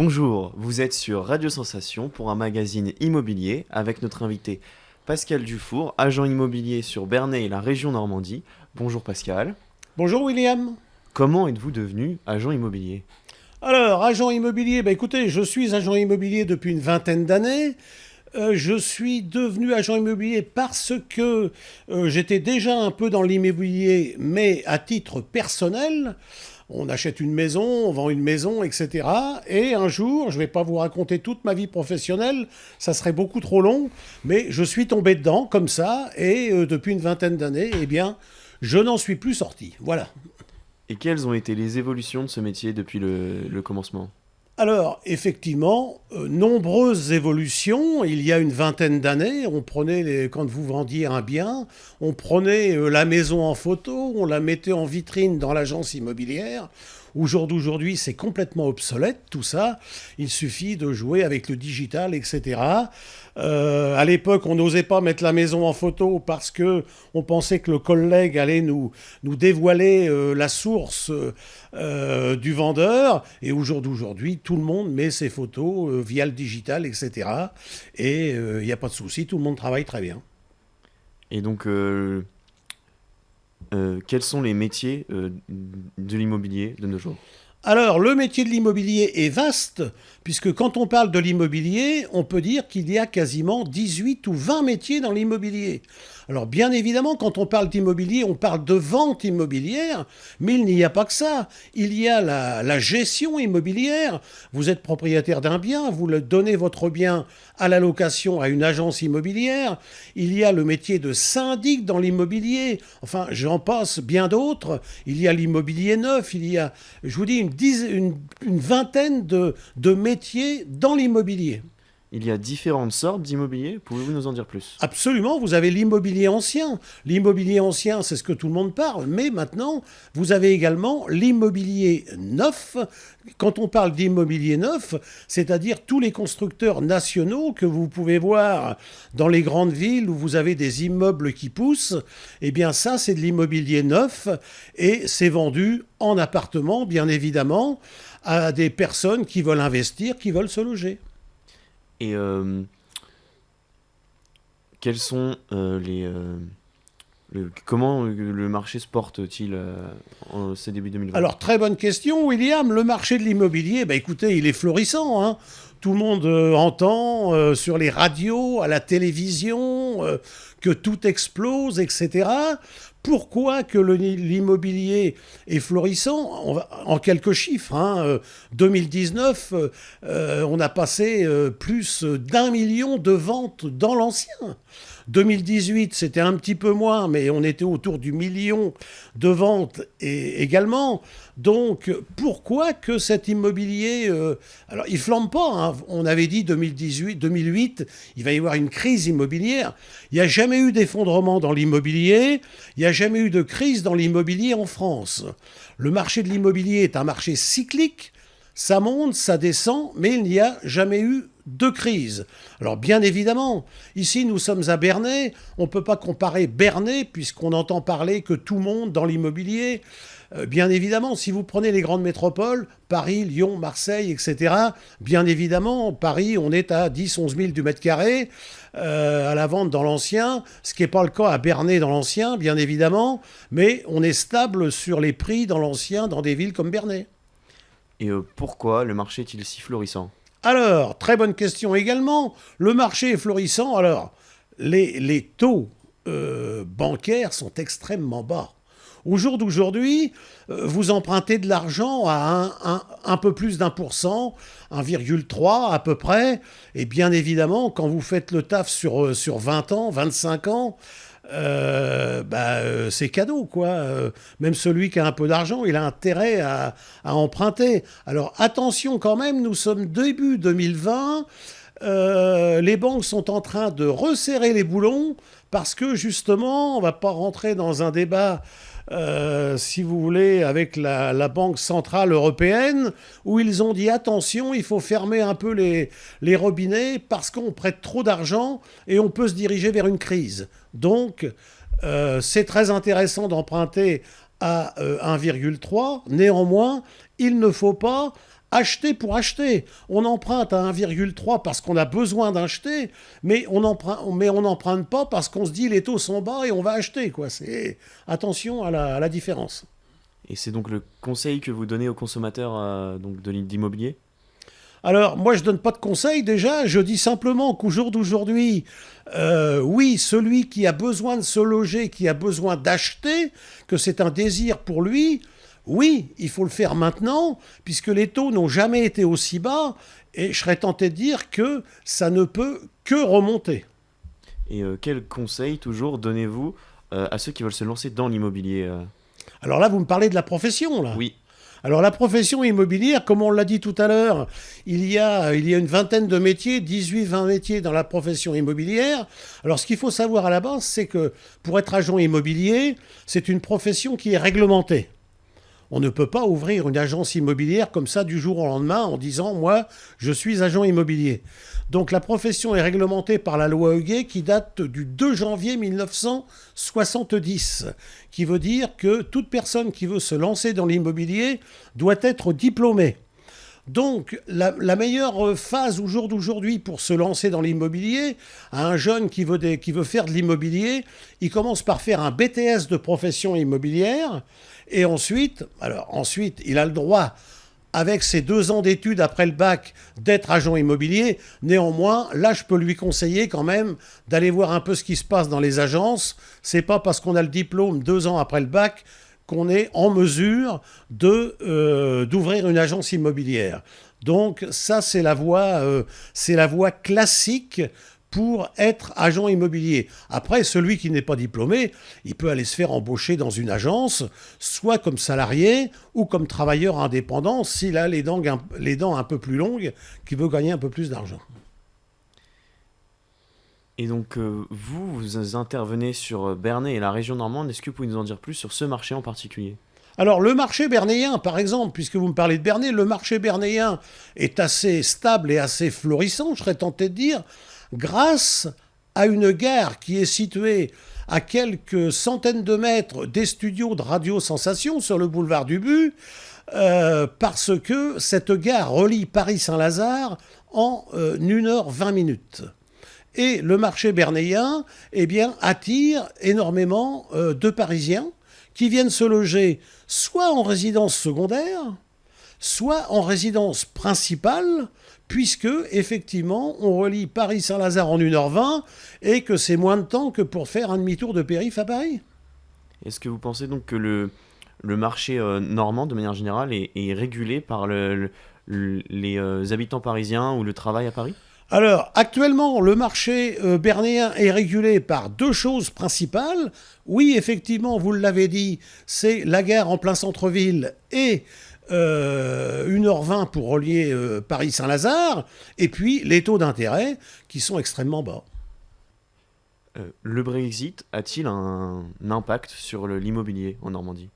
Bonjour, vous êtes sur Radio Sensation pour un magazine immobilier avec notre invité Pascal Dufour, agent immobilier sur Bernay et la région Normandie. Bonjour Pascal. Bonjour William. Comment êtes-vous devenu agent immobilier ? Alors, agent immobilier, écoutez, je suis agent immobilier depuis une vingtaine d'années. Je suis devenu agent immobilier parce que j'étais déjà un peu dans l'immobilier, mais à titre personnel. On achète une maison, on vend une maison, etc. Et un jour, je ne vais pas vous raconter toute ma vie professionnelle, ça serait beaucoup trop long, mais je suis tombé dedans comme ça, et depuis une vingtaine d'années, eh bien, je n'en suis plus sorti. Voilà. Et quelles ont été les évolutions de ce métier depuis le commencement ? Alors, effectivement, nombreuses évolutions. Il y a une vingtaine d'années, quand vous vendiez un bien, on prenait la maison en photo, on la mettait en vitrine dans l'agence immobilière. Aujourd'hui, c'est complètement obsolète, tout ça. Il suffit de jouer avec le digital, etc. À l'époque, on n'osait pas mettre la maison en photo parce que on pensait que le collègue allait nous dévoiler la source du vendeur. Et aujourd'hui, tout le monde met ses photos via le digital, etc. Et il n'y a pas de souci, tout le monde travaille très bien. Et donc, quels sont les métiers de l'immobilier de nos jours ? Alors, le métier de l'immobilier est vaste, puisque quand on parle de l'immobilier, on peut dire qu'il y a quasiment 18 ou 20 métiers dans l'immobilier. Alors, bien évidemment, quand on parle d'immobilier, on parle de vente immobilière, mais il n'y a pas que ça. Il y a la gestion immobilière. Vous êtes propriétaire d'un bien, vous le donnez votre bien à la location à une agence immobilière. Il y a le métier de syndic dans l'immobilier. Enfin, j'en passe bien d'autres. Il y a l'immobilier neuf, il y a, je vous dis, une vingtaine de métiers dans l'immobilier. Il y a différentes sortes d'immobilier, pouvez-vous nous en dire plus ? Absolument, vous avez l'immobilier ancien. L'immobilier ancien, c'est ce que tout le monde parle, mais maintenant, vous avez également l'immobilier neuf. Quand on parle d'immobilier neuf, c'est-à-dire tous les constructeurs nationaux que vous pouvez voir dans les grandes villes où vous avez des immeubles qui poussent, eh bien ça, c'est de l'immobilier neuf et c'est vendu en appartement, bien évidemment, à des personnes qui veulent investir, qui veulent se loger. Et quels sont comment le marché se porte-t-il en ce début 2020 ? Alors, très bonne question, William. Le marché de l'immobilier, écoutez, il est florissant, hein. Tout le monde entend sur les radios, à la télévision, que tout explose, etc. Pourquoi que l'immobilier est florissant ? En quelques chiffres, hein, 2019, on a passé plus d'1 million de ventes dans l'ancien. 2018, c'était un petit peu moins, mais on était autour du million de ventes également. Donc, pourquoi que cet immobilier... alors, il ne flambe pas, hein. On avait dit 2008, il va y avoir une crise immobilière. Il n'y a jamais eu d'effondrement dans l'immobilier. Il n'y a jamais eu de crise dans l'immobilier en France. Le marché de l'immobilier est un marché cyclique. Ça monte, ça descend, mais il n'y a jamais eu de crise. Alors bien évidemment, ici nous sommes à Bernay, on ne peut pas comparer Bernay puisqu'on entend parler que tout monte dans l'immobilier. Bien évidemment, si vous prenez les grandes métropoles, Paris, Lyon, Marseille, etc., bien évidemment, Paris, on est à 10-11 000 du mètre carré à la vente dans l'ancien, ce qui n'est pas le cas à Bernay dans l'ancien, bien évidemment, mais on est stable sur les prix dans l'ancien, dans des villes comme Bernay. Et pourquoi le marché est-il si florissant ? Alors, très bonne question également. Le marché est florissant. Alors, les taux bancaires sont extrêmement bas. Au jour d'aujourd'hui, vous empruntez de l'argent à un peu plus d'1%, 1,3 à peu près. Et bien évidemment, quand vous faites le taf sur 20 ans, 25 ans, c'est cadeau, quoi. Même celui qui a un peu d'argent, il a intérêt à emprunter. Alors attention quand même, nous sommes début 2020. Les banques sont en train de resserrer les boulons parce que justement, on ne va pas rentrer dans un débat si vous voulez, avec la Banque Centrale Européenne, où ils ont dit attention, il faut fermer un peu les robinets parce qu'on prête trop d'argent et on peut se diriger vers une crise. Donc, c'est très intéressant d'emprunter à 1,3. Néanmoins, il ne faut pas acheter pour acheter. On emprunte à 1,3 parce qu'on a besoin d'acheter, mais on n'emprunte pas parce qu'on se dit les taux sont bas et on va acheter, quoi. Attention à la différence. Et c'est donc le conseil que vous donnez aux consommateurs d'immobilier? Alors, moi, je donne pas de conseils déjà. Je dis simplement qu'au jour d'aujourd'hui, oui, celui qui a besoin de se loger, qui a besoin d'acheter, que c'est un désir pour lui, oui, il faut le faire maintenant, puisque les taux n'ont jamais été aussi bas, et je serais tenté de dire que ça ne peut que remonter. Et quel conseil toujours donnez-vous à ceux qui veulent se lancer dans l'immobilier? Alors là, vous me parlez de la profession, là. Oui. Alors la profession immobilière, comme on l'a dit tout à l'heure, il y a une vingtaine de métiers, 18-20 métiers dans la profession immobilière. Alors ce qu'il faut savoir à la base, c'est que pour être agent immobilier, c'est une profession qui est réglementée. On ne peut pas ouvrir une agence immobilière comme ça du jour au lendemain en disant « moi, je suis agent immobilier ». Donc la profession est réglementée par la loi Huguet qui date du 2 janvier 1970, qui veut dire que toute personne qui veut se lancer dans l'immobilier doit être diplômée. Donc la meilleure phase au jour d'aujourd'hui pour se lancer dans l'immobilier, à un jeune qui veut faire de l'immobilier, il commence par faire un BTS de profession immobilière et ensuite, il a le droit, avec ses 2 ans d'études après le bac, d'être agent immobilier. Néanmoins, là, je peux lui conseiller quand même d'aller voir un peu ce qui se passe dans les agences. C'est pas parce qu'on a le diplôme 2 ans après le bac qu'on est en mesure d'ouvrir une agence immobilière. Donc ça, c'est la voie classique pour être agent immobilier. Après, celui qui n'est pas diplômé, il peut aller se faire embaucher dans une agence, soit comme salarié ou comme travailleur indépendant, s'il a les dents un peu plus longues, qui veut gagner un peu plus d'argent. Et donc, vous intervenez sur Bernay et la région normande. Est-ce que vous pouvez nous en dire plus sur ce marché en particulier? Alors, le marché bernéen, par exemple, puisque vous me parlez de Bernay, le marché bernéen est assez stable et assez florissant, je serais tenté de dire, grâce à une gare qui est située à quelques centaines de mètres des studios de Radio Sensation sur le boulevard du But, parce que cette gare relie Paris-Saint-Lazare en 1h20. Et le marché bernéen, attire énormément de Parisiens qui viennent se loger soit en résidence secondaire, soit en résidence principale, puisque, effectivement, on relie Paris-Saint-Lazare en 1h20 et que c'est moins de temps que pour faire un demi-tour de périph' à Paris. Est-ce que vous pensez donc que le marché normand, de manière générale, est régulé par les habitants parisiens ou le travail à Paris? Alors, actuellement, le marché bernéen est régulé par 2 choses principales. Oui, effectivement, vous l'avez dit, c'est la gare en plein centre-ville et 1h20 pour relier Paris-Saint-Lazare, et puis les taux d'intérêt qui sont extrêmement bas. Le Brexit a-t-il un impact sur l'immobilier en Normandie?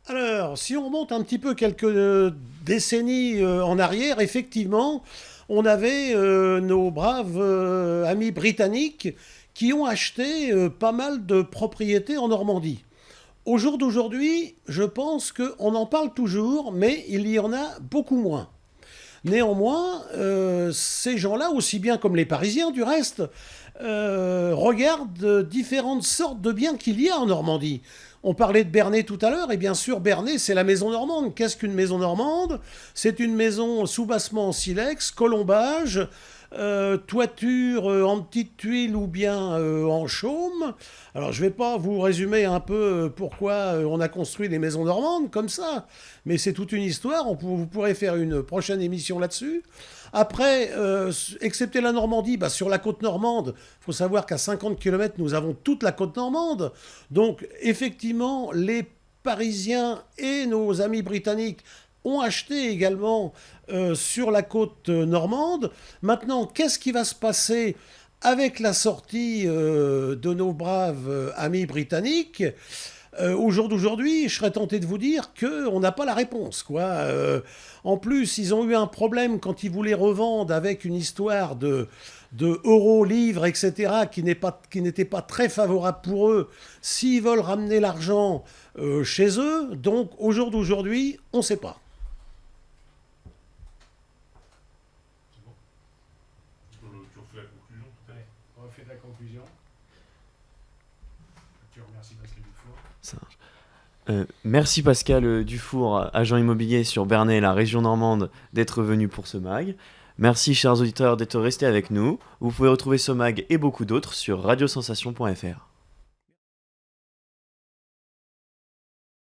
Alors, si on remonte un petit peu quelques décennies en arrière, effectivement, on avait nos braves amis britanniques qui ont acheté pas mal de propriétés en Normandie. Au jour d'aujourd'hui, je pense qu'on en parle toujours, mais il y en a beaucoup moins. Néanmoins, ces gens-là, aussi bien comme les Parisiens du reste, regardent différentes sortes de biens qu'il y a en Normandie. On parlait de Bernay tout à l'heure, et bien sûr, Bernay, c'est la maison normande. Qu'est-ce qu'une maison normande? C'est une maison soubassement en silex, colombage, toiture en petites tuiles ou bien en chaume. Alors, je ne vais pas vous résumer un peu pourquoi on a construit les maisons normandes comme ça, mais c'est toute une histoire. Vous pourrez faire une prochaine émission là-dessus. Après, excepté la Normandie, sur la côte normande, il faut savoir qu'à 50 km, nous avons toute la côte normande. Donc, effectivement, les Parisiens et nos amis britanniques ont acheté également sur la côte normande. Maintenant, qu'est-ce qui va se passer avec la sortie de nos braves amis britanniques? Au jour d'aujourd'hui, je serais tenté de vous dire qu'on n'a pas la réponse, quoi. En plus, ils ont eu un problème quand ils voulaient revendre avec une histoire de euros, livres, etc., qui n'était pas très favorable pour eux s'ils veulent ramener l'argent chez eux. Donc, au jour d'aujourd'hui, on ne sait pas. fait la conclusion tout à l'heure. On refait la conclusion. Tu remercies Pascal Dufour. Ça marche. Merci Pascal Dufour, agent immobilier sur Bernay et la région normande, d'être venu pour ce mag. Merci chers auditeurs d'être restés avec nous. Vous pouvez retrouver ce mag et beaucoup d'autres sur radiosensation.fr.